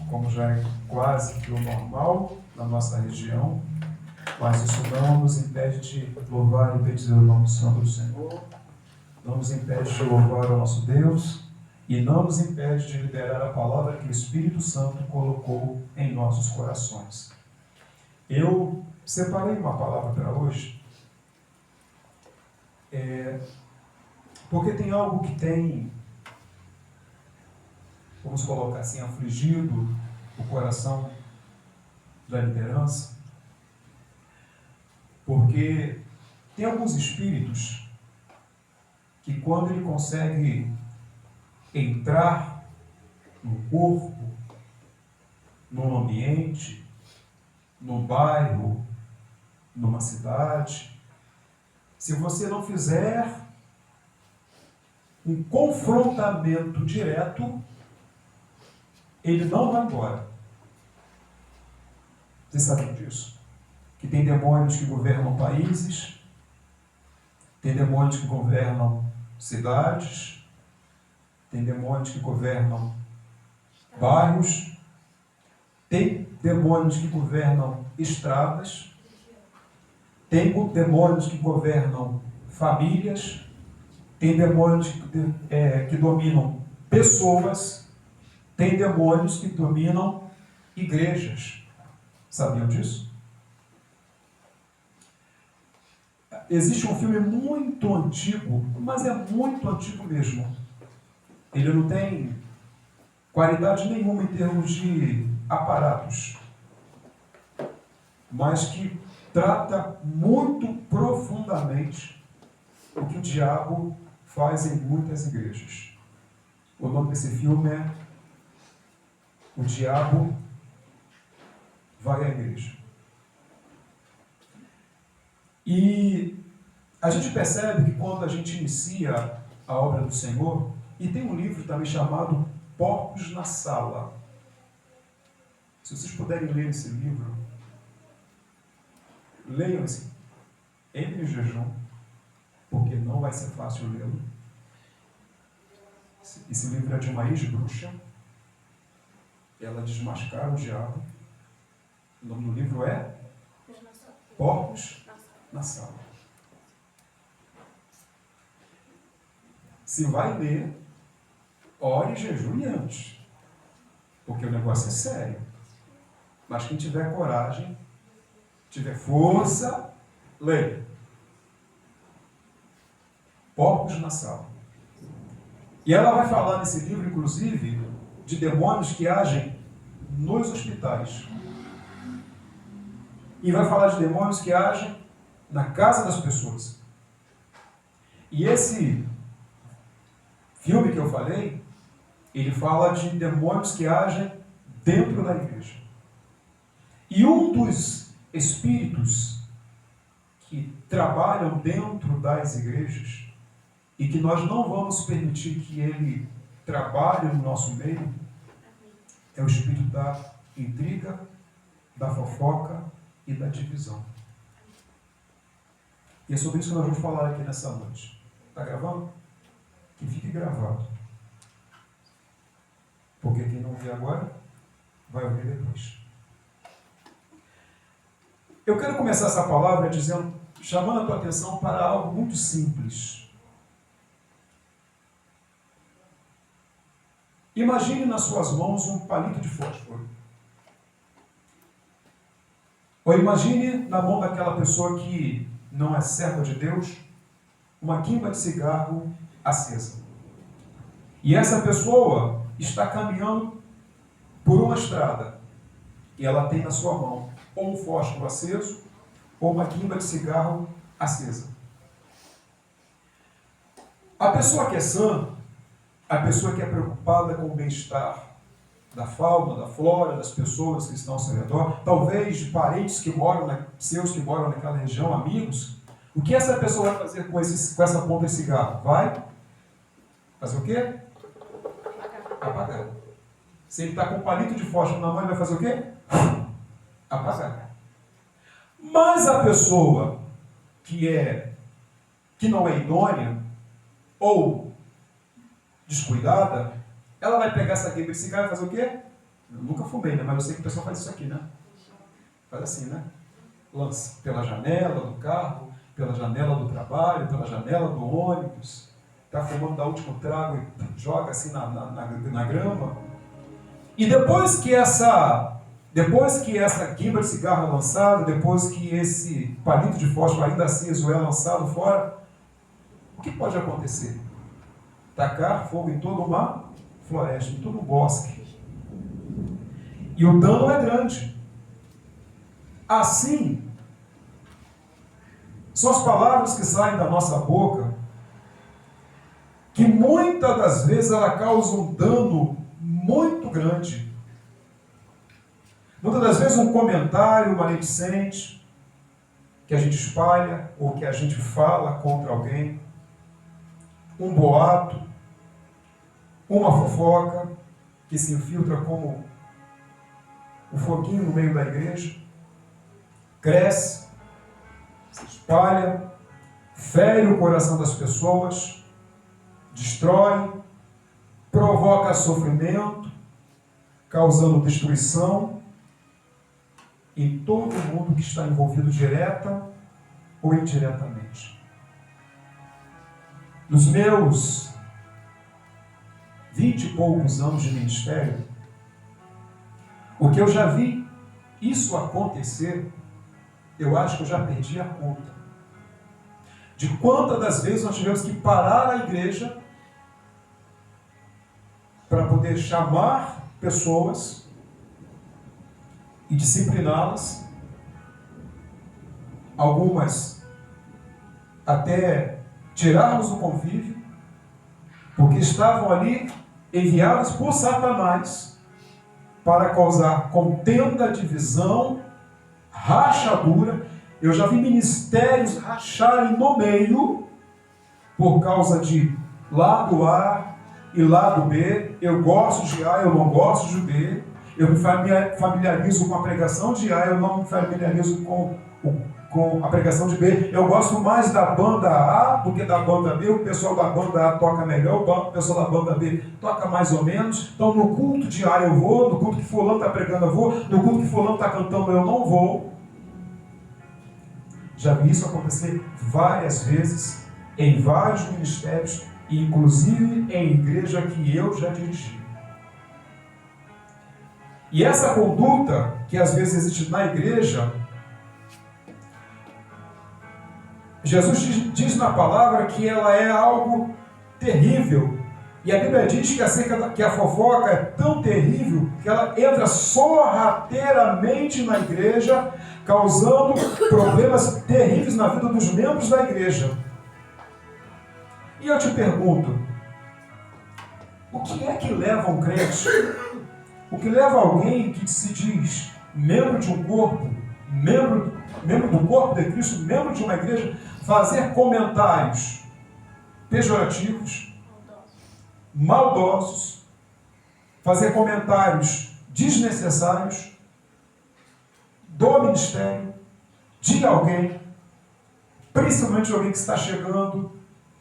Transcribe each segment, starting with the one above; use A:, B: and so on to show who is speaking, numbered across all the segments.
A: como já é quase que o normal na nossa região, mas isso não nos impede de louvar e bendizer o nome santo do Senhor, não nos impede de louvar o nosso Deus e não nos impede de liberar a palavra que o Espírito Santo colocou em nossos corações. Eu separei uma palavra para hoje, porque tem algo que tem, vamos colocar assim, afligido o coração da liderança, porque tem alguns espíritos que quando ele consegue entrar no corpo, num ambiente, num bairro, numa cidade, se você não fizer um confrontamento direto, ele não vai embora. Vocês sabem disso? Que tem demônios que governam países, tem demônios que governam cidades, tem demônios que governam bairros, tem demônios que governam estradas, tem demônios que governam famílias, tem demônios que dominam pessoas, tem demônios que dominam igrejas. Sabiam disso? Existe um filme muito antigo, mas é muito antigo mesmo. Ele não tem qualidade nenhuma em termos de aparatos, mas que trata muito profundamente o que o diabo faz em muitas igrejas. O nome desse filme é O Diabo Vai à Igreja. E a gente percebe que quando a gente inicia a obra do Senhor, e tem um livro também chamado Porcos na Sala. Se vocês puderem ler esse livro, leiam esse, entre em jejum, porque não vai ser fácil lê-lo. Esse livro é de uma ex-bruxa. Ela desmascara o diabo. O nome do livro é Porcos na Sala. Se vai ler, ore e jejue antes, porque o negócio é sério. Mas quem tiver coragem, tiver força, leia. Porcos na Sala. E ela vai falar nesse livro, inclusive, de demônios que agem nos hospitais. E vai falar de demônios que agem na casa das pessoas. E esse filme que eu falei, ele fala de demônios que agem dentro da igreja. E um dos espíritos que trabalham dentro das igrejas e que nós não vamos permitir que ele trabalhe no nosso meio é o espírito da intriga, da fofoca e da divisão. E é sobre isso que nós vamos falar aqui nessa noite. Está gravando? Que fique gravado. Porque quem não vê agora, vai ouvir depois. Eu quero começar essa palavra dizendo, chamando a tua atenção para algo muito simples. Imagine nas suas mãos um palito de fósforo. Ou imagine na mão daquela pessoa que não é serva de Deus, uma guimba de cigarro acesa. E essa pessoa está caminhando por uma estrada e ela tem na sua mão ou um fósforo aceso ou uma guimba de cigarro acesa. A pessoa que é sã, a pessoa que é preocupada com o bem-estar da fauna, da flora, das pessoas que estão ao seu redor, talvez de parentes que moram, seus que moram naquela região, amigos, o que essa pessoa vai fazer com essa ponta de cigarro? Vai fazer o quê? Apagar. Se ele está com um palito de fósforo na mão, ele vai fazer o quê? Apagar. Mas a pessoa que não é idônea ou descuidada, ela vai pegar essa guimba de cigarro e fazer o quê? Eu nunca fumei, né? Mas eu sei que o pessoal faz isso aqui, né? Faz assim, né? Lança pela janela do carro, pela janela do trabalho, pela janela do ônibus. Está fumando, dá o último trago e joga assim na grama. E depois que essa guimba de cigarro é lançada, depois que esse palito de fósforo ainda aceso é lançado fora, o que pode acontecer? Tacar fogo em toda uma floresta, em todo um bosque. E o dano é grande. Assim, são as palavras que saem da nossa boca, que muitas das vezes ela causa um dano muito grande. Muitas das vezes um comentário maledicente que a gente espalha ou que a gente fala contra alguém, um boato, uma fofoca que se infiltra como o foguinho no meio da igreja, cresce, se espalha, fere o coração das pessoas, destrói, provoca sofrimento, causando destruição em todo mundo que está envolvido direta ou indiretamente. Nos meus 20 e poucos anos de ministério, o que eu já vi isso acontecer, eu acho que eu já perdi a conta. De quantas das vezes nós tivemos que parar a igreja para poder chamar pessoas e discipliná-las, algumas até tirarmos o convívio, porque estavam ali enviados por Satanás para causar contenda, divisão, rachadura. Eu já vi ministérios racharem no meio por causa de lado A e lado B. Eu gosto de A, eu não gosto de B. Eu me familiarizo com a pregação de A, eu não me familiarizo com a pregação de B. Eu gosto mais da banda A do que da banda B. O pessoal da banda A toca melhor, o pessoal da banda B toca mais ou menos. Então no culto de A eu vou, no culto que fulano está pregando eu vou, no culto que fulano está cantando eu não vou. Já vi isso acontecer várias vezes em vários ministérios, inclusive em igreja que eu já dirigi. E essa conduta que às vezes existe na igreja, Jesus diz na palavra que ela é algo terrível. E a Bíblia diz que a fofoca é tão terrível que ela entra sorrateiramente na igreja, causando problemas terríveis na vida dos membros da igreja. E eu te pergunto, o que é que leva um crente, o que leva alguém que se diz membro de um corpo, membro do corpo de Cristo, membro de uma igreja, fazer comentários pejorativos, maldosos, fazer comentários desnecessários do ministério, de alguém, principalmente de alguém que está chegando,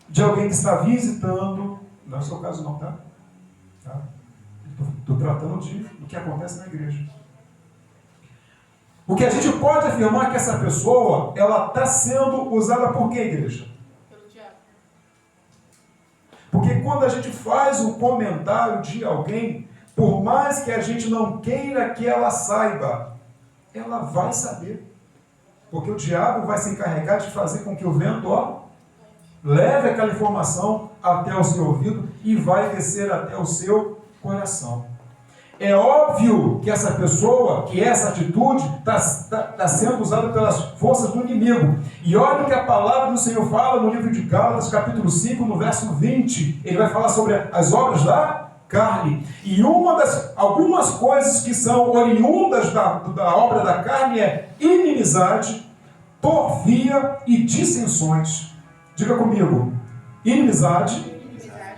A: de alguém que está visitando? Não é o seu caso não, tá? Estou tratando do que acontece na igreja. O que a gente pode afirmar é que essa pessoa, ela está sendo usada por que, igreja?
B: Pelo diabo.
A: Porque quando a gente faz um comentário de alguém, por mais que a gente não queira que ela saiba, ela vai saber. Porque o diabo vai se encarregar de fazer com que o vento, leve aquela informação até o seu ouvido e vai descer até o seu coração. É óbvio que essa pessoa, que essa atitude está sendo usada pelas forças do inimigo. E olha o que a palavra do Senhor fala no livro de Gálatas, capítulo 5, no verso 20. Ele vai falar sobre as obras da carne. E algumas coisas que são oriundas da obra da carne é inimizade, porfia e dissensões. Diga comigo: inimizade,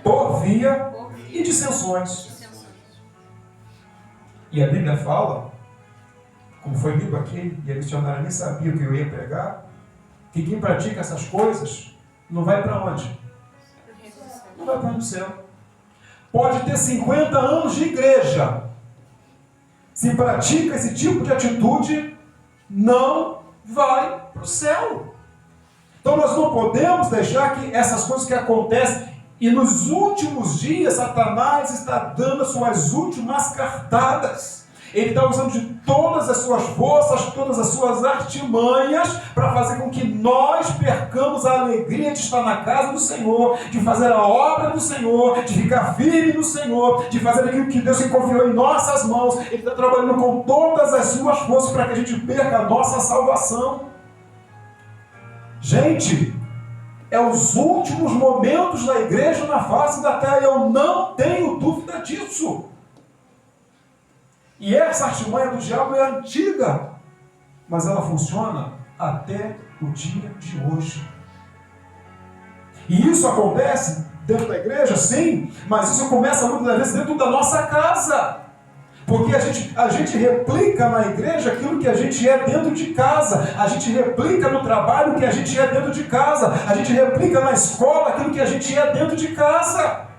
A: porfia e dissensões. E a Bíblia fala, como foi lido aqui, e a missionária nem sabia o que eu ia pregar, que quem pratica essas coisas não vai para onde? Não vai para o céu. Pode ter 50 anos de igreja, se pratica esse tipo de atitude, não vai para o céu. Então nós não podemos deixar que essas coisas que acontecem, e nos últimos dias Satanás está dando as suas últimas cartadas. Ele está usando de todas as suas forças, todas as suas artimanhas, para fazer com que nós percamos a alegria de estar na casa do Senhor, de fazer a obra do Senhor, de ficar firme no Senhor, de fazer aquilo que Deus confiou em nossas mãos. Ele está trabalhando com todas as suas forças para que a gente perca a nossa salvação. Gente, é os últimos momentos da igreja na face da terra, eu não tenho dúvida disso. E essa artimanha do diabo é antiga, mas ela funciona até o dia de hoje. E isso acontece dentro da igreja, sim, mas isso começa muitas vezes dentro da nossa casa. Porque a gente replica na igreja aquilo que a gente é dentro de casa. A gente replica no trabalho o que a gente é dentro de casa. A gente replica na escola aquilo que a gente é dentro de casa.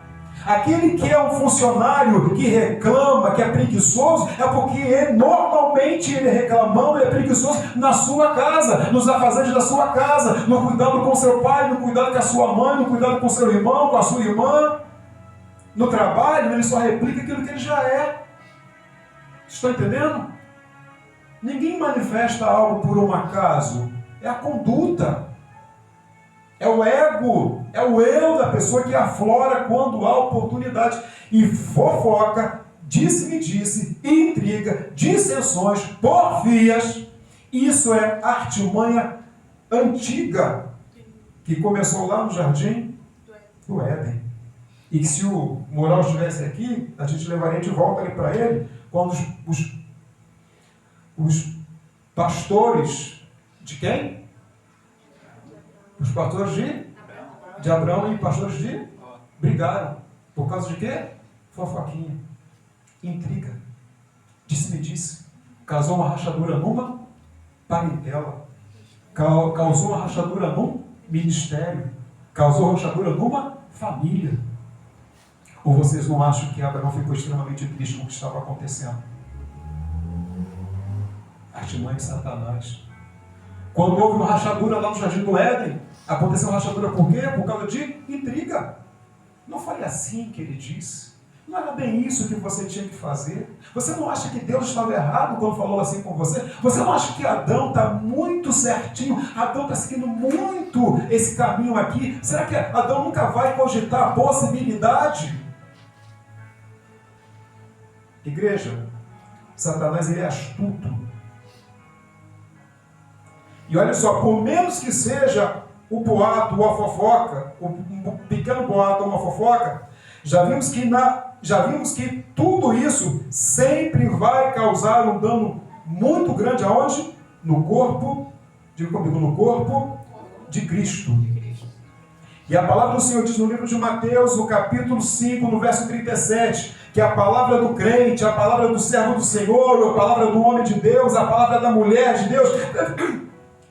A: Aquele que é um funcionário que reclama, que é preguiçoso, é porque normalmente ele reclamando é preguiçoso na sua casa, nos afazeres da sua casa, no cuidado com seu pai, no cuidado com a sua mãe, no cuidado com seu irmão, com a sua irmã. No trabalho, ele só replica aquilo que ele já é. Estão entendendo? Ninguém manifesta algo por um acaso. É a conduta. É o ego. É o eu da pessoa que aflora quando há oportunidade. E fofoca, disse-me-disse, intriga, dissensões, porfias. Isso é artimanha antiga. Que começou lá no jardim do Éden. E que se o Moral estivesse aqui, a gente levaria de volta ali para ele, quando os pastores de quem? Os pastores de Abraão e pastores de brigaram. Por causa de quê? Fofoquinha, intriga, disse-me-disse, causou uma rachadura numa parentela, causou uma rachadura num ministério, causou rachadura numa família. Ou vocês não acham que Abraão ficou extremamente triste com o que estava acontecendo? Artimanha de Satanás. Quando houve uma rachadura lá no Jardim do Éden, aconteceu uma rachadura por quê? Por causa de intriga. Não foi assim que ele disse. Não era bem isso que você tinha que fazer. Você não acha que Deus estava errado quando falou assim com você? Você não acha que Adão está muito certinho? Adão está seguindo muito esse caminho aqui? Será que Adão nunca vai cogitar a possibilidade? Igreja, Satanás ele é astuto. E olha só, por menos que seja o boato ou a fofoca, um pequeno boato ou uma fofoca, já vimos que tudo isso sempre vai causar um dano muito grande aonde? No corpo, diga comigo, no corpo de Cristo. E a palavra do Senhor diz no livro de Mateus, no capítulo 5, no verso 37, que a palavra do crente, a palavra do servo do Senhor, a palavra do homem de Deus, a palavra da mulher de Deus,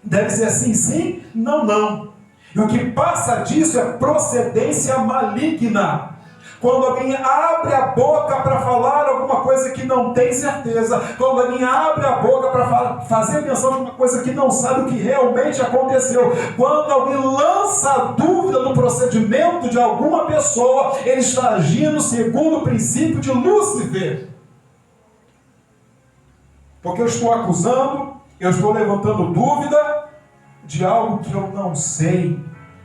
A: deve ser assim, sim, não, não. E o que passa disso é procedência maligna. Quando alguém abre a boca para falar alguma coisa que não tem certeza, quando alguém abre a boca para fazer menção de uma coisa que não sabe o que realmente aconteceu, quando alguém lança dúvida no procedimento de alguma pessoa, ele está agindo segundo o princípio de Lúcifer. Porque eu estou acusando, eu estou levantando dúvida de algo que eu não sei.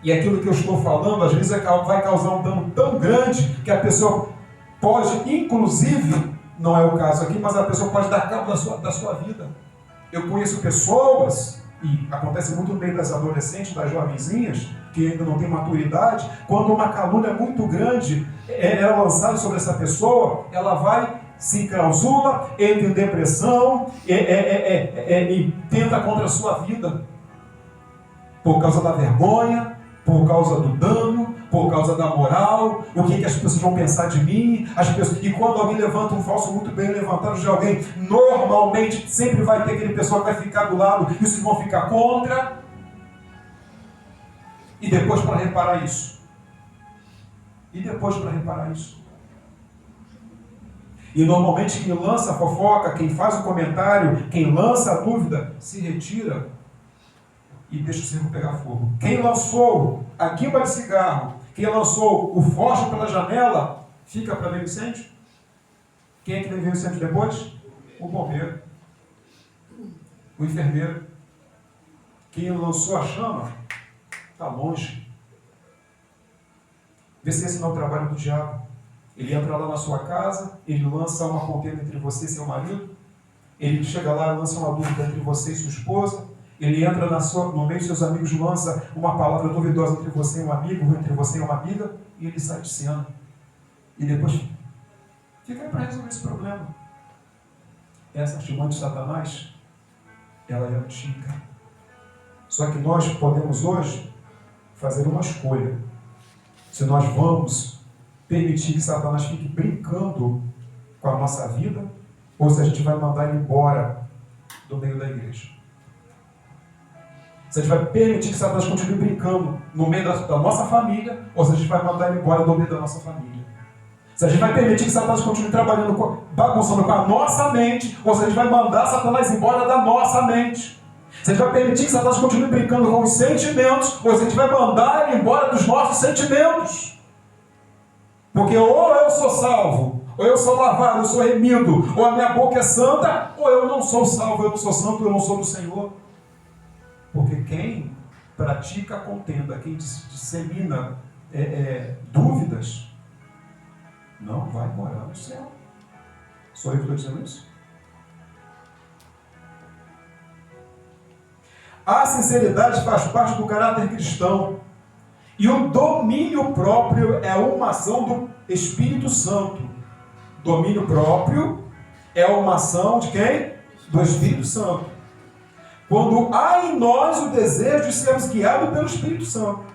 A: E aquilo que eu estou falando, às vezes, vai causar um dano tão grande que a pessoa pode, inclusive, não é o caso aqui, mas a pessoa pode dar cabo da sua vida. Eu conheço pessoas, e acontece muito no meio das adolescentes, das jovenzinhas, que ainda não têm maturidade, quando uma calúnia muito grande é lançada sobre essa pessoa, ela vai, se enclausula, entra em depressão e tenta contra a sua vida. Por causa da vergonha, por causa do dano, por causa da moral, o que as pessoas vão pensar de mim, e quando alguém levanta um falso muito bem levantado de alguém, normalmente sempre vai ter aquele pessoal que vai ficar do lado, e os que vão ficar contra, e depois para reparar isso. E normalmente quem lança a fofoca, quem faz o comentário, quem lança a dúvida, se retira e deixa o circo pegar fogo. Quem lançou a guimba de cigarro, quem lançou o fósforo pela janela, fica para ver o incêndio? Quem é que vai ver o incêndio depois? O bombeiro, o enfermeiro. Quem lançou a chama está longe. Vê se esse não é o trabalho do diabo. Ele entra lá na sua casa, ele lança uma contenda entre você e seu marido, ele chega lá e lança uma dúvida entre você e sua esposa, ele entra no meio dos seus amigos, lança uma palavra duvidosa entre você e um amigo, entre você e uma amiga, e ele sai de cena. E depois fica aí para resolver esse problema. Essa artimanha de Satanás, ela é antiga. Só que nós podemos hoje fazer uma escolha. Se nós vamos permitir que Satanás fique brincando com a nossa vida, ou se a gente vai mandar ele embora do meio da igreja. Se a gente vai permitir que Satanás continue brincando no meio da nossa família, ou se a gente vai mandar ele embora do meio da nossa família. Se a gente vai permitir que Satanás continue trabalhando, bagunçando com a nossa mente, ou se a gente vai mandar Satanás embora da nossa mente. Se a gente vai permitir que Satanás continue brincando com os sentimentos, ou se a gente vai mandar ele embora dos nossos sentimentos. Porque ou eu sou salvo, ou eu sou lavado, eu sou remido, ou a minha boca é santa, ou eu não sou salvo, eu não sou santo, eu não sou do Senhor. Porque quem pratica a contenda, quem dissemina dúvidas, não vai morar no céu. Sou eu que estou dizendo isso? A sinceridade faz parte do caráter cristão. E o domínio próprio é uma ação do Espírito Santo. Domínio próprio é uma ação de quem? Do Espírito Santo. Quando há em nós o desejo de sermos guiados pelo Espírito Santo.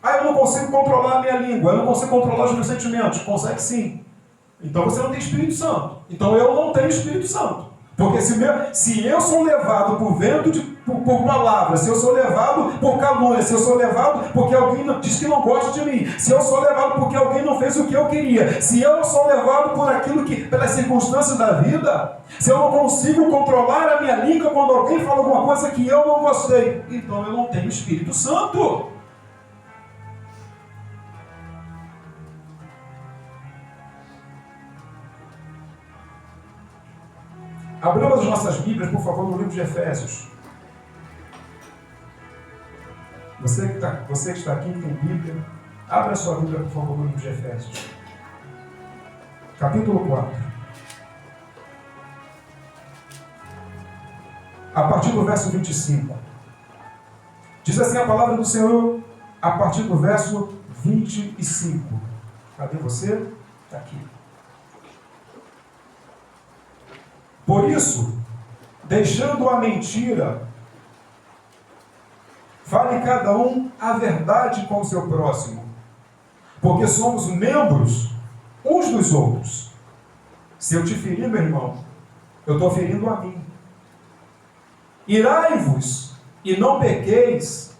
A: Eu não consigo controlar a minha língua, eu não consigo controlar os meus sentimentos. Consegue sim. Então você não tem Espírito Santo. Então eu não tenho Espírito Santo. Porque se eu sou levado por vento, por palavras, se eu sou levado por calúnia, se eu sou levado porque alguém diz que não gosta de mim, se eu sou levado porque alguém não fez o que eu queria, se eu sou levado por aquilo que, pelas circunstâncias da vida, se eu não consigo controlar a minha língua quando alguém fala alguma coisa que eu não gostei, então eu não tenho Espírito Santo. Abramos as nossas Bíblias, por favor, no livro de Efésios. Você que está aqui, que tem Bíblia, abra a sua Bíblia, por favor, no livro de Efésios. Capítulo 4. A partir do verso 25. Diz assim a palavra do Senhor, a partir do verso 25. Cadê você? Está aqui. Por isso, deixando a mentira, fale cada um a verdade com o seu próximo, porque somos membros uns dos outros. Se eu te ferir, meu irmão, eu estou ferindo a mim. Irai-vos e não pequeis,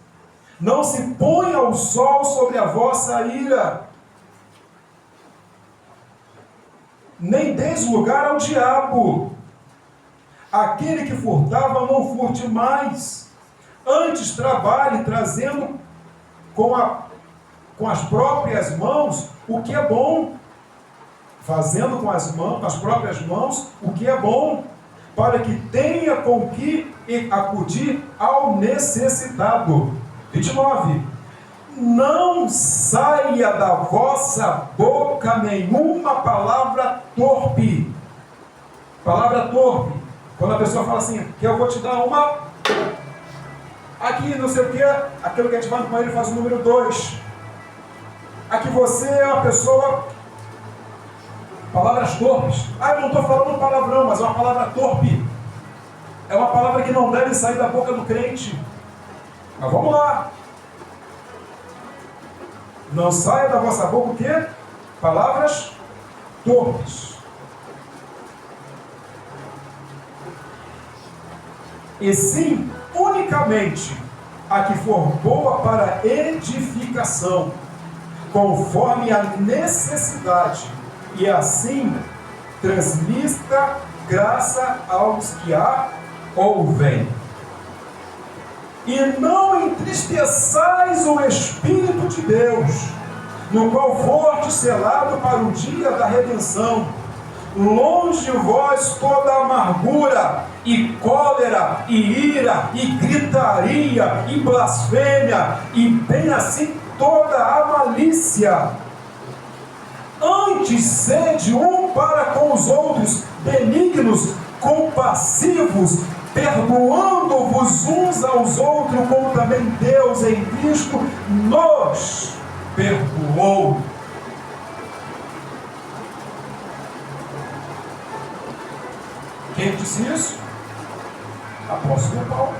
A: não se ponha o sol sobre a vossa ira, nem deis lugar ao diabo. Aquele que furtava, não furte mais. Antes trabalhe, trazendo com as próprias mãos o que é bom. Fazendo com as próprias mãos o que é bom, para que tenha com que acudir ao necessitado. 29. Não saia da vossa boca nenhuma palavra torpe. Palavra torpe. Quando a pessoa fala assim, que eu vou te dar uma, aqui não sei o que, aquilo que a gente vai com ele faz o número 2. Aqui você é uma pessoa, palavras torpes. Eu não estou falando palavrão, mas é uma palavra torpe. É uma palavra que não deve sair da boca do crente. Mas vamos lá. Não saia da vossa boca o quê? Palavras torpes. E sim, unicamente, a que for boa para edificação, conforme a necessidade, e assim transmita graça aos que a ouvem. E não entristeçais o Espírito de Deus, no qual foste selado para o dia da redenção. Longe de vós toda amargura, e cólera, e ira, e gritaria, e blasfêmia, e bem assim toda a malícia. Antes sede um para com os outros, benignos, compassivos, perdoando-vos uns aos outros, como também Deus em Cristo nos perdoou. Quem disse isso? Apóstolo Paulo.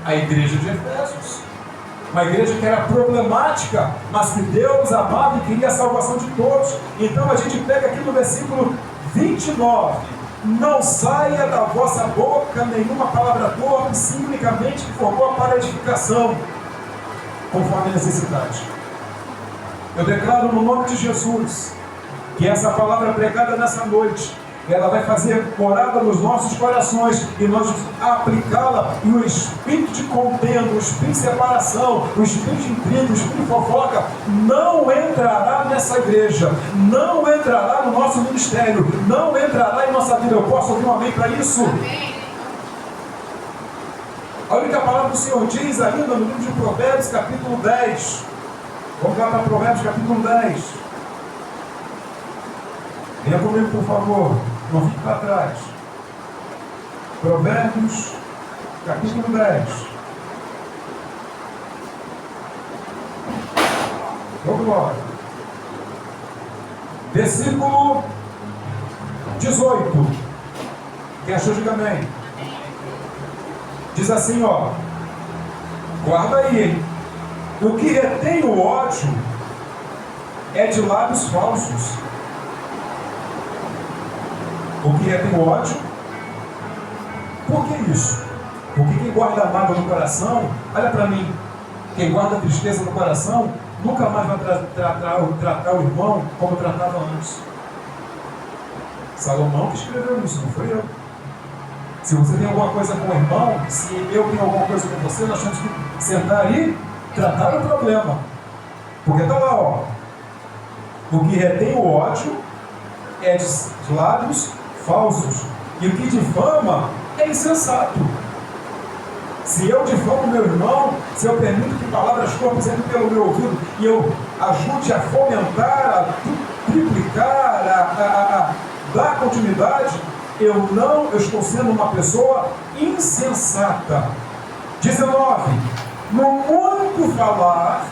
A: A igreja de Efésios. Uma igreja que era problemática, mas que Deus amava e queria a salvação de todos. Então a gente pega aqui no versículo 29. Não saia da vossa boca nenhuma palavra torpe, sim unicamente que for boa para edificação, conforme a necessidade. Eu declaro no nome de Jesus que essa palavra pregada nessa noite, ela vai fazer morada nos nossos corações e nós aplicá-la, e o espírito de contenda, o espírito de separação, o espírito de intriga, o espírito de fofoca não entrará nessa igreja, não entrará no nosso ministério, não entrará em nossa vida. Eu posso ouvir um amém para isso? Amém. Olha o que a palavra do Senhor diz ainda no livro de Provérbios, capítulo 10. Vamos lá para Provérbios, capítulo 10. Venha comigo, por favor. Não fique para trás. Provérbios, capítulo 10. Vamos lá. Versículo 18. Quem achou, diga amém. Diz assim, ó. Guarda aí, hein? O que retém o ódio é de lábios falsos. O que retém o ódio? Por que isso? Porque quem guarda a mágoa no coração, olha para mim, quem guarda a tristeza no coração, nunca mais vai tratar o irmão como tratava antes. Salomão que escreveu isso, não foi eu. Se você tem alguma coisa com o irmão, se eu tenho alguma coisa com você, nós temos que sentar e tratar o problema. Porque está lá, ó. O que retém o ódio é de lábios falsos, e o que difama é insensato. Se eu difamo meu irmão, se eu permito que palavras torpes entrem pelo meu ouvido e eu ajude a fomentar, a triplicar, a dar continuidade, eu estou sendo uma pessoa insensata. 19. No muito falar,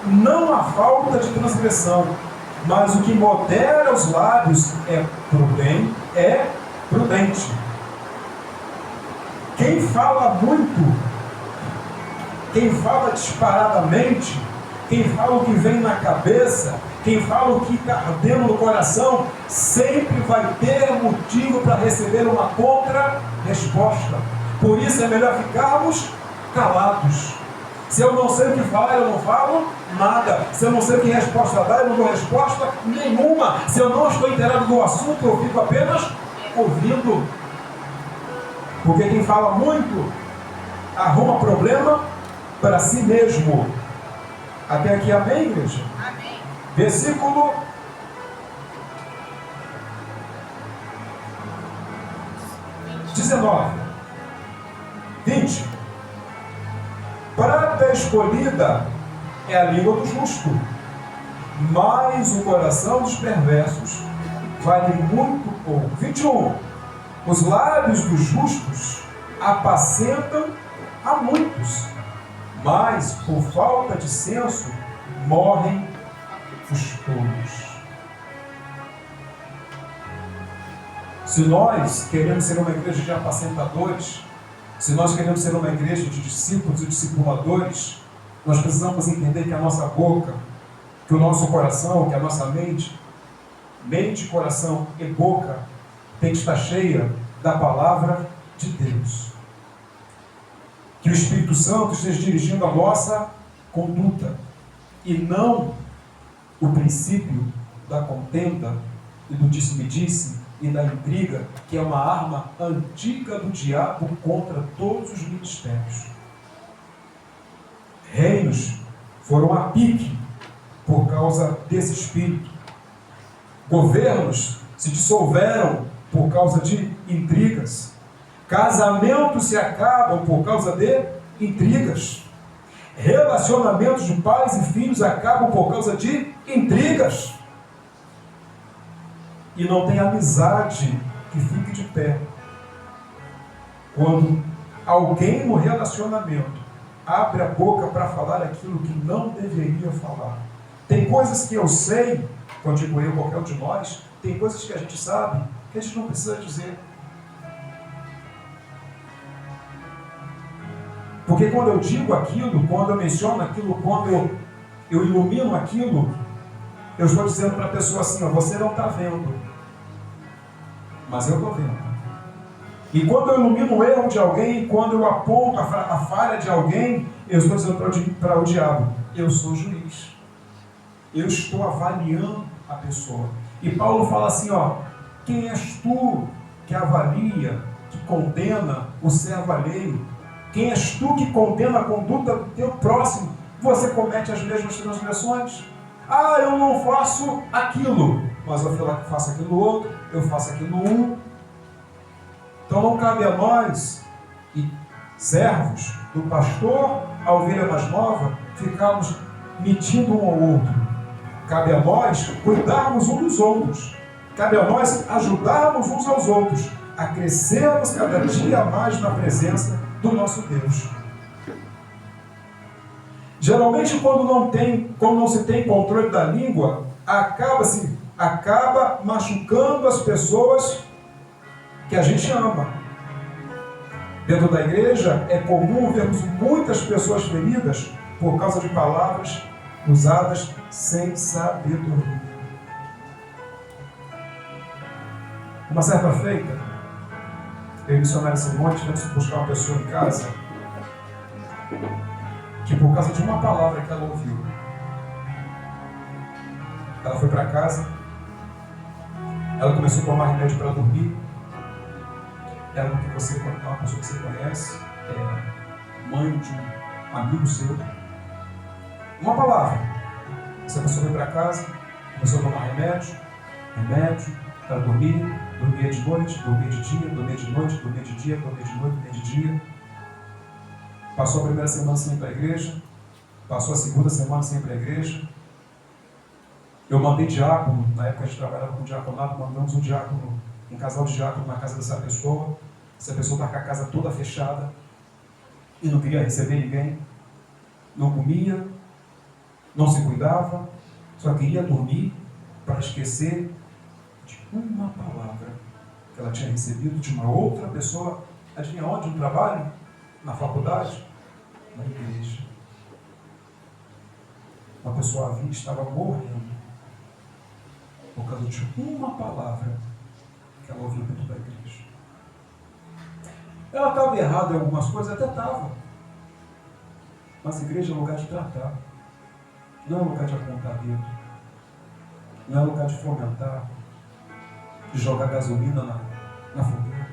A: não há falta de transgressão, mas o que modera os lábios é prudente. Quem fala muito, quem fala disparadamente, quem fala o que vem na cabeça, quem fala o que está ardendo no coração, sempre vai ter motivo para receber uma contra-resposta. Por isso é melhor ficarmos calados. Se eu não sei o que falar, eu não falo nada. Se eu não sei que resposta dar, eu não dou resposta nenhuma. Se eu não estou inteirado do assunto, eu fico apenas ouvindo. Porque quem fala muito arruma problema para si mesmo. Até aqui, amém, igreja? Amém. Versículo 19. 20. Prata escolhida é a língua do justo, mas o coração dos perversos vale muito pouco. 21. Os lábios dos justos apacentam a muitos, mas por falta de senso morrem os tolos. Se nós queremos ser uma igreja de apacentadores, se nós queremos ser uma igreja de discípulos e discipuladores, nós precisamos entender que a nossa boca, que o nosso coração, que a nossa mente, coração e boca tem que estar cheia da palavra de Deus. Que o Espírito Santo esteja dirigindo a nossa conduta e não o princípio da contenda e do disse-me-disse e da intriga, que é uma arma antiga do diabo contra todos os ministérios. Reinos foram a pique por causa desse espírito. Governos se dissolveram por causa de intrigas. Casamentos se acabam por causa de intrigas. Relacionamentos de pais e filhos acabam por causa de intrigas. E não tem amizade que fique de pé quando alguém no relacionamento abre a boca para falar aquilo que não deveria falar. Tem coisas que eu sei, quando digo eu, qualquer um de nós, tem coisas que a gente sabe que a gente não precisa dizer. Porque quando eu digo aquilo, quando eu menciono aquilo, quando eu ilumino aquilo, eu estou dizendo para a pessoa assim, ó, você não está vendo, mas eu estou vendo. E quando eu ilumino o erro de alguém, quando eu aponto a falha de alguém, eu estou dizendo para o diabo, eu sou juiz. Eu estou avaliando a pessoa. E Paulo fala assim, ó, quem és tu que avalia, que condena o servo alheio? Quem és tu que condena a conduta do teu próximo? Você comete as mesmas transgressões? Ah, eu não faço aquilo, mas eu faço aquilo outro, eu faço aquilo um. Então não cabe a nós, e servos do pastor, a ovelha mais nova, ficarmos metindo um ao outro. Cabe a nós cuidarmos uns dos outros. Cabe a nós ajudarmos uns aos outros a crescermos cada dia mais na presença do nosso Deus. Geralmente, quando não se tem controle da língua, acaba machucando as pessoas que a gente ama. Dentro da igreja, é comum vermos muitas pessoas feridas por causa de palavras usadas sem sabedoria. Uma certa feita, eu e o missionário Simone tivemos que buscar uma pessoa em casa que, por causa de uma palavra que ela ouviu, ela foi para casa, ela começou a tomar remédio para dormir. Era uma pessoa que você conhece, mãe de um amigo seu. Uma palavra. Essa pessoa veio para casa, começou a tomar remédio para dormir, dormia de noite, dormia de dia, dormia de noite, dormia de dia, dormia de noite, dormia de dia. Passou a primeira semana sem ir para a igreja, passou a segunda semana sem ir para a igreja. Eu mandei diácono, na época a gente trabalhava com diaconato, mandamos um casal de diácono na casa dessa pessoa. Essa pessoa está com a casa toda fechada e não queria receber ninguém, não comia, não se cuidava, só queria dormir para esquecer de uma palavra que ela tinha recebido de uma outra pessoa. Adivinha onde? No trabalho? Na faculdade? Na igreja. Uma pessoa havia estava morrendo por causa de uma palavra que ela ouviu dentro da igreja. Ela estava errada em algumas coisas, até estava. Mas a igreja é lugar de tratar. Não é lugar de apontar dedo. Não é lugar de fomentar, de jogar gasolina na fogueira.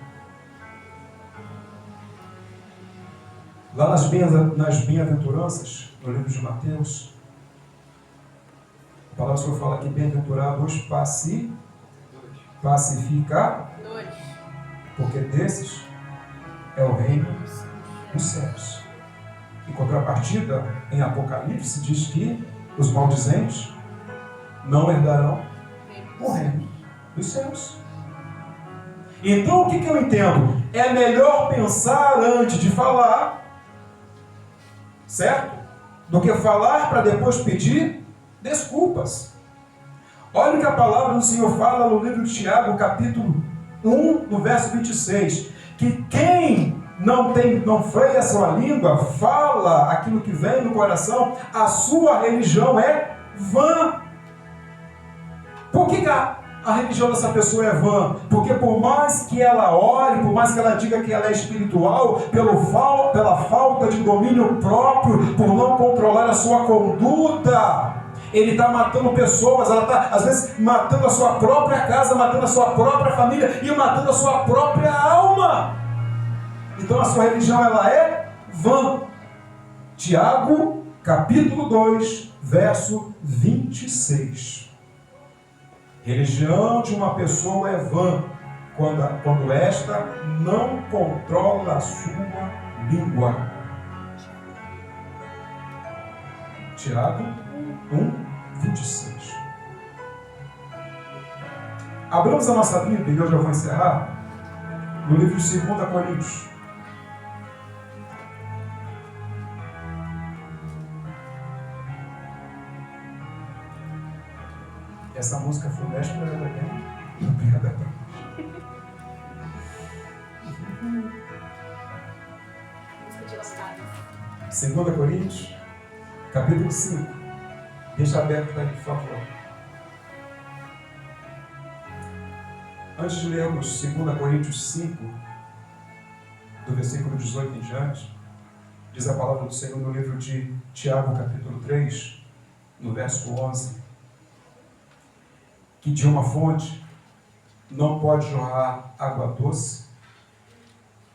A: Lá nas bem-aventuranças, no livro de Mateus, a palavra do Senhor fala que bem-aventurados pacificadores, porque desses é o reino dos céus. Em contrapartida, em Apocalipse, diz que os maldizentes não herdarão o reino dos céus. Então, o que eu entendo? É melhor pensar antes de falar, certo? Do que falar para depois pedir desculpas. Olha o que a palavra do Senhor fala no livro de Tiago, capítulo 1, no verso 26. Que quem não freia a sua língua, fala aquilo que vem no coração, a sua religião é vã. Por que a religião dessa pessoa é vã? Porque por mais que ela ore, por mais que ela diga que ela é espiritual, pela falta de domínio próprio, por não controlar a sua conduta, Ele está matando pessoas, ela está, às vezes, matando a sua própria casa, matando a sua própria família e matando a sua própria alma. Então a sua religião, ela é vã. Tiago, capítulo 2, verso 26. Religião de uma pessoa é vã quando esta não controla a sua língua. Tiago 1, 26. Abramos a nossa Bíblia, e eu já vou encerrar, no livro de 2 Coríntios. Essa música funeste não é da quem? Obrigado a todos. 2 Coríntios, capítulo 5. Deixa aberto aí, por favor. Antes de lermos 2 Coríntios 5, do versículo 18 em diante, diz a palavra do Senhor no livro de Tiago, capítulo 3, no verso 11, que de uma fonte não pode jorrar água doce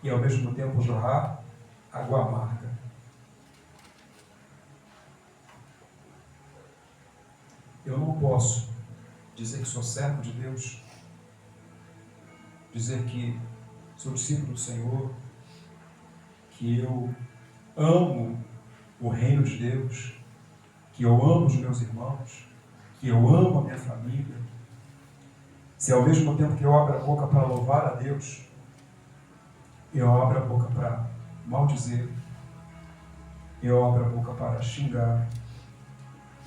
A: e ao mesmo tempo jorrar água amarga. Eu não posso dizer que sou servo de Deus, dizer que sou discípulo do Senhor, que eu amo o reino de Deus, que eu amo os meus irmãos, que eu amo a minha família, se ao mesmo tempo que eu abro a boca para louvar a Deus, eu abro a boca para maldizer, eu abro a boca para xingar,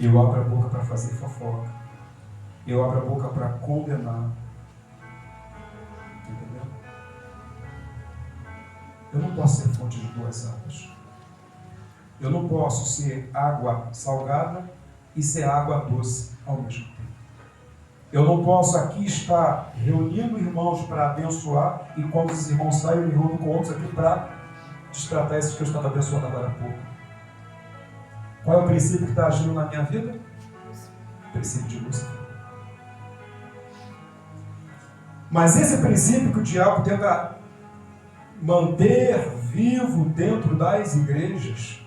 A: eu abro a boca para fazer fofoca, eu abro a boca para condenar. Entendeu? Eu não posso ser fonte de duas águas. Eu não posso ser água salgada e ser água doce ao mesmo tempo. Eu não posso aqui estar reunindo irmãos para abençoar e quando os irmãos saem, eu me reúno com outros aqui para destratar esses que eu estava abençoando agora há pouco. Qual é o princípio que está agindo na minha vida? O princípio de Lúcifer. Mas esse princípio que o diabo tenta manter vivo dentro das igrejas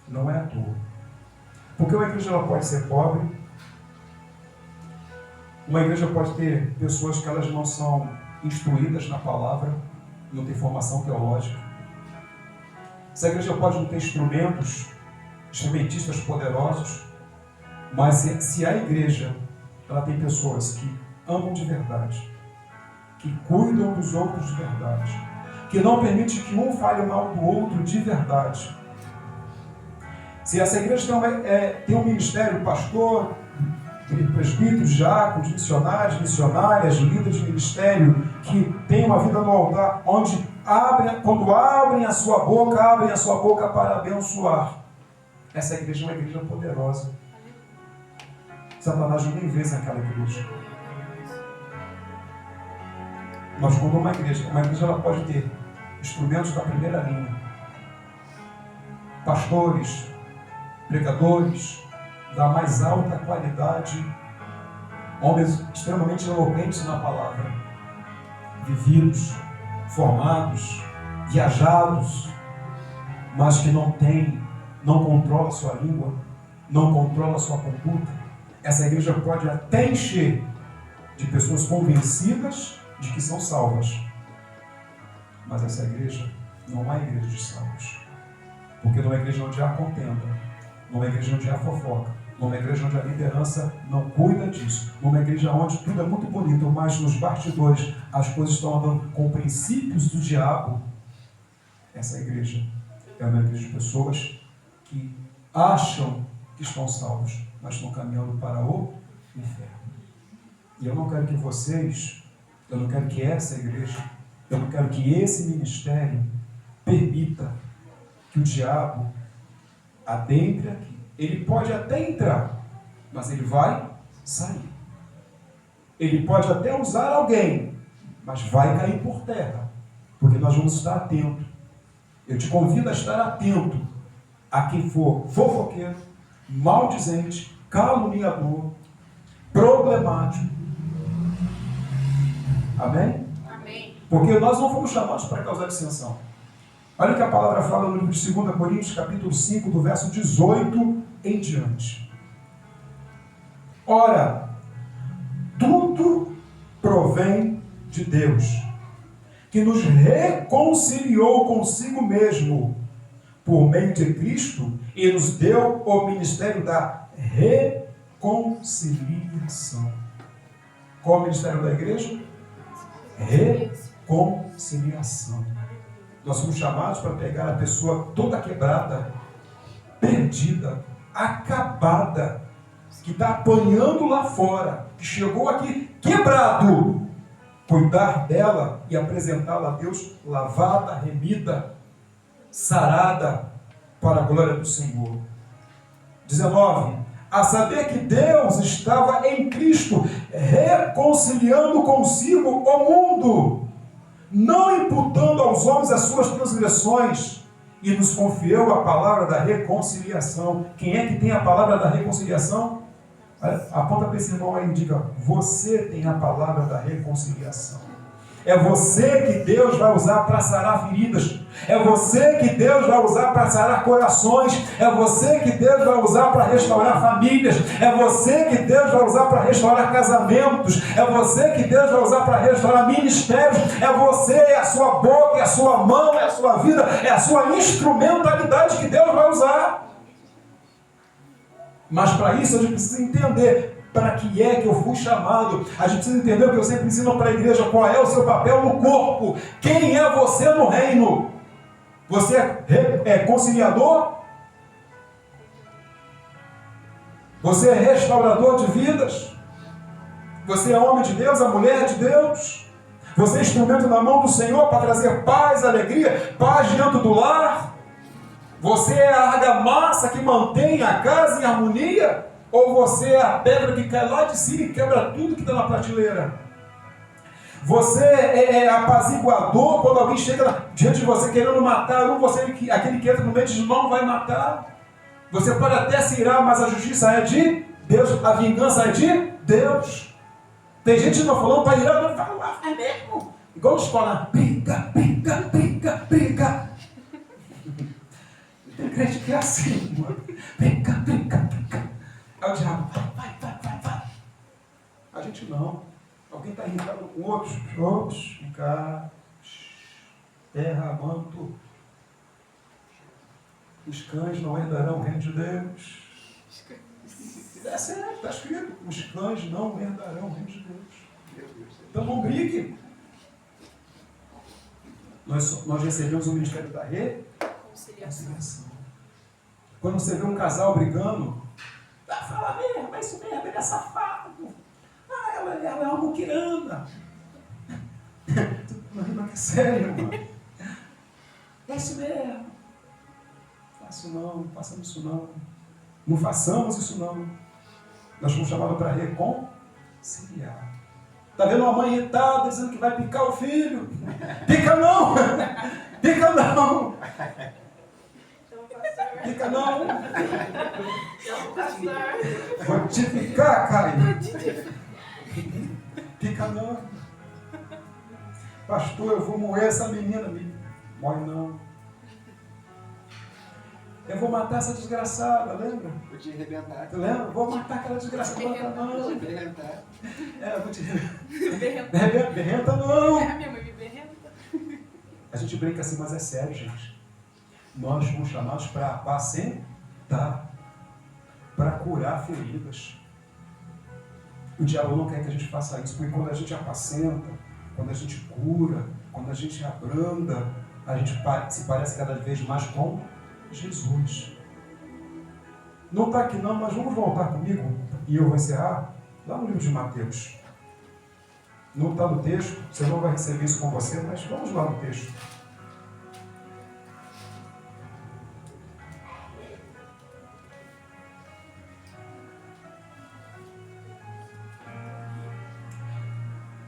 A: não é à toa. Porque uma igreja ela pode ser pobre, uma igreja pode ter pessoas que elas não são instruídas na palavra, não tem formação teológica. Essa igreja pode não ter instrumentistas poderosos, mas se a igreja ela tem pessoas que amam de verdade, que cuidam dos outros de verdade, que não permite que um fale mal do outro de verdade. Se essa igreja tem um ministério, pastor, presbíteros, diáconos, missionários, missionárias, líderes de ministério, que tem uma vida no altar, onde quando abrem a sua boca para abençoar, essa igreja é uma igreja poderosa. Satanás não tem vez naquela igreja. Mas quando uma igreja ela pode ter instrumentos da primeira linha, pastores, pregadores da mais alta qualidade, homens extremamente eloquentes na palavra, vividos, formados, viajados, mas que não controla a sua língua, não controla a sua conduta. Essa igreja pode até encher de pessoas convencidas de que são salvas, mas essa igreja não é igreja de salvos, porque não é igreja onde há contenda, não é igreja onde há fofoca, numa igreja onde a liderança não cuida disso, numa igreja onde tudo é muito bonito, mas nos bastidores as coisas estão andando com princípios do diabo. Essa igreja é uma igreja de pessoas que acham que estão salvos, mas estão caminhando para o inferno. E eu não quero que eu não quero que essa igreja, eu não quero que esse ministério permita que o diabo adentre aqui. Ele pode até entrar, mas ele vai sair. Ele pode até usar alguém, mas vai cair por terra, porque nós vamos estar atentos. Eu te convido a estar atento a quem for fofoqueiro, maldizente, caluniador, problemático. Amém?
B: Amém.
A: Porque nós não fomos chamados para causar dissensão. Olha o que a palavra fala no livro de 2 Coríntios, capítulo 5, do verso 18 em diante. Ora, tudo provém de Deus, que nos reconciliou consigo mesmo por meio de Cristo e nos deu o ministério da reconciliação. Qual é o ministério da igreja? Reconciliação. Nós somos chamados para pegar a pessoa toda quebrada, perdida, acabada, que está apanhando lá fora, que chegou aqui quebrado, cuidar dela e apresentá-la a Deus lavada, remida, sarada, para a glória do Senhor. 19. A saber que Deus estava em Cristo, reconciliando consigo o mundo, não imputando aos homens as suas transgressões, e nos confiou a palavra da reconciliação. Quem é que tem a palavra da reconciliação? Aponta para esse irmão aí e diga: você tem a palavra da reconciliação. É você que Deus vai usar para sarar feridas. É você que Deus vai usar para sarar corações. É você que Deus vai usar para restaurar famílias. É você que Deus vai usar para restaurar casamentos. É você que Deus vai usar para restaurar ministérios. É você, é a sua boca, é a sua mão, é a sua vida, é a sua instrumentalidade que Deus vai usar. Mas para isso a gente precisa entender para que é que eu fui chamado. A gente precisa entender o que eu sempre ensino para a igreja: qual é o seu papel no corpo. Quem é você no reino? Você é conciliador? Você é restaurador de vidas? Você é homem de Deus, a mulher de Deus? Você é instrumento na mão do Senhor para trazer paz, alegria, paz diante do lar? Você é a argamassa que mantém a casa em harmonia? Ou você é a pedra que cai lá de cima e quebra tudo que está na prateleira? Você é apaziguador quando alguém chega diante de você querendo matar um, você aquele que entra no meio de não vai matar. Você pode até se irar, mas a justiça é de Deus, a vingança é de Deus. Tem gente que não falando para irar, não fala, é mesmo. Igual na escola, briga, briga, briga, briga. Tem crente que é assim, mano. Briga, briga, briga. Aí o diabo, vai. A gente não. Alguém está irritado com outros, ficar, terra, manto. Os cães não herdarão o reino de Deus. É sério, está escrito. Os cães não herdarão o reino de Deus. Então não brigue. Nós recebemos o ministério da reconciliação. Quando você vê um casal brigando, fala mesmo, é isso mesmo, ele é safado. Ela é uma muquirana. Não é sério, mano. É isso mesmo. Faço não façamos isso não. Não façamos isso não. Nós fomos chamados para reconciliar. Está vendo uma mãe irritada dizendo que vai picar o filho? Pica não! Pica não! Pica não! Vou te picar, Caio! Pica não! Pastor, eu vou moer essa menina. Morre não. Eu vou matar essa desgraçada, lembra?
C: Vou te arrebentar.
A: Tu lembra? Vou matar aquela desgraçada. Não.
C: Vou te arrebentar.
A: Vou te arrebentar. Berrenta não.
B: Minha mãe me berrenta.
A: A gente brinca assim, mas é sério, gente. Nós fomos chamados para apacentar, para curar feridas. O diabo não quer que a gente faça isso, porque quando a gente apacenta, quando a gente cura, quando a gente abranda, a gente se parece cada vez mais com Jesus. Não está aqui não, mas vamos voltar comigo, e eu vou encerrar, lá no livro de Mateus. Não está no texto, você não vai receber isso com você, mas vamos lá no texto.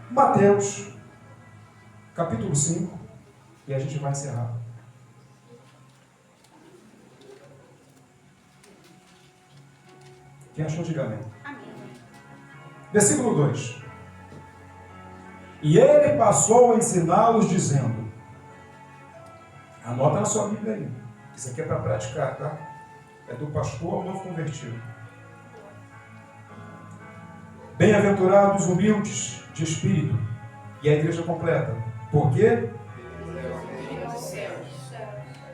A: Mateus, capítulo 5, e a gente vai encerrar. Quem achou, diga amém.
B: Amém.
A: Versículo 2. E ele passou a ensiná-los dizendo, anota na sua Bíblia aí, isso aqui é para praticar, tá? É do pastor novo convertido. Bem-aventurados os humildes de espírito, e a igreja completa. Por quê?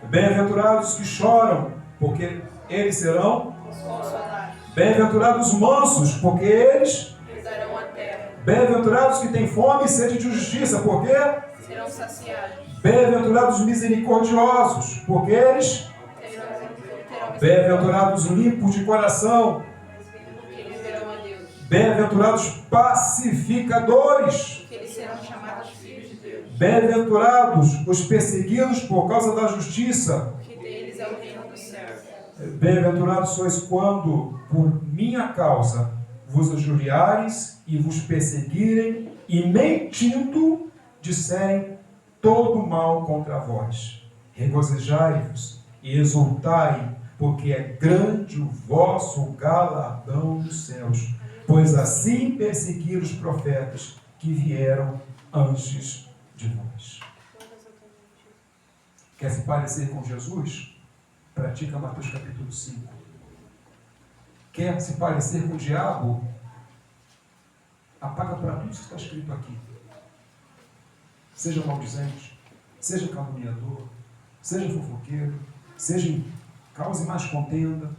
A: Bem-aventurados que choram, porque eles serão
B: Consolados.
A: bem-aventurados os mansos, porque eles
B: Herdarão a terra.
A: bem-aventurados que têm fome e sede de justiça, porque
B: Serão saciados.
A: bem-aventurados os misericordiosos, porque eles
B: Terão
A: bem-aventurados os limpos de coração,
B: porque eles verão a Deus.
A: bem-aventurados pacificadores,
B: Porque eles serão chamados filhos de Deus.
A: bem-aventurados os perseguidos por causa da justiça.
B: Porque deles é o reino dos céus.
A: Bem-aventurados sois quando, por minha causa, vos injuriares e vos perseguirem, e mentindo, disserem todo mal contra vós. Regozijai-vos e exultai, porque é grande o vosso galardão nos céus, pois assim perseguiram os profetas que vieram antes de vós. Quer se parecer com Jesus? Pratica Mateus capítulo 5. Quer se parecer com o diabo? Apaga para tudo isso que está escrito aqui. Seja maldizente, seja caluniador, seja fofoqueiro, seja cause mais contenda.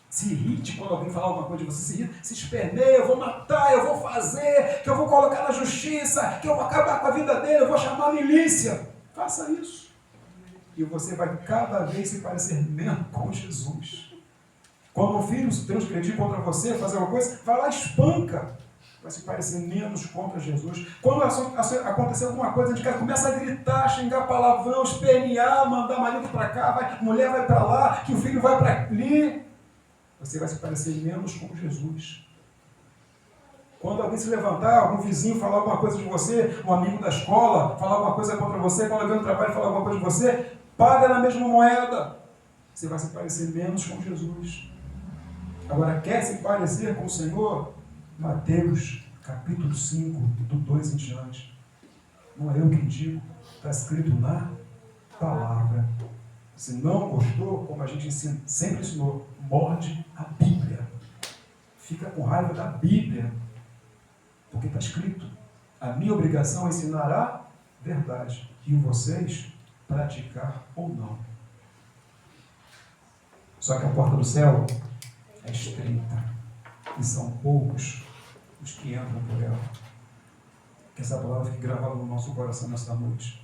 A: Se irrite quando alguém falar alguma coisa de você, se irrita, se esperneia, eu vou matar, eu vou fazer, que eu vou colocar na justiça, que eu vou acabar com a vida dele, eu vou chamar a milícia. Faça isso. E você vai cada vez se parecer menos com Jesus. Quando um filho transgredir contra você, fazer uma coisa, vai lá e espanca. Vai se parecer menos contra Jesus. Quando acontecer alguma coisa, a gente começa a gritar, xingar palavrão, espernear, mandar marido para cá, mulher vai para lá, que o filho vai para ali. Você vai se parecer menos com Jesus. Quando alguém se levantar, algum vizinho falar alguma coisa de você, um amigo da escola falar alguma coisa contra você, quando alguém no trabalho falar alguma coisa de você, paga na mesma moeda. Você vai se parecer menos com Jesus. Agora, quer se parecer com o Senhor? Mateus capítulo 5, do 2 em diante. Não é eu que digo, está escrito na palavra. Se não gostou, como a gente sempre ensinou, morde a Bíblia. Fica com raiva da Bíblia. Porque está escrito. A minha obrigação é ensinar a verdade. E vocês praticar ou não. Só que a porta do céu é estreita. E são poucos os que entram por ela. Que essa palavra fique gravada no nosso coração nesta noite.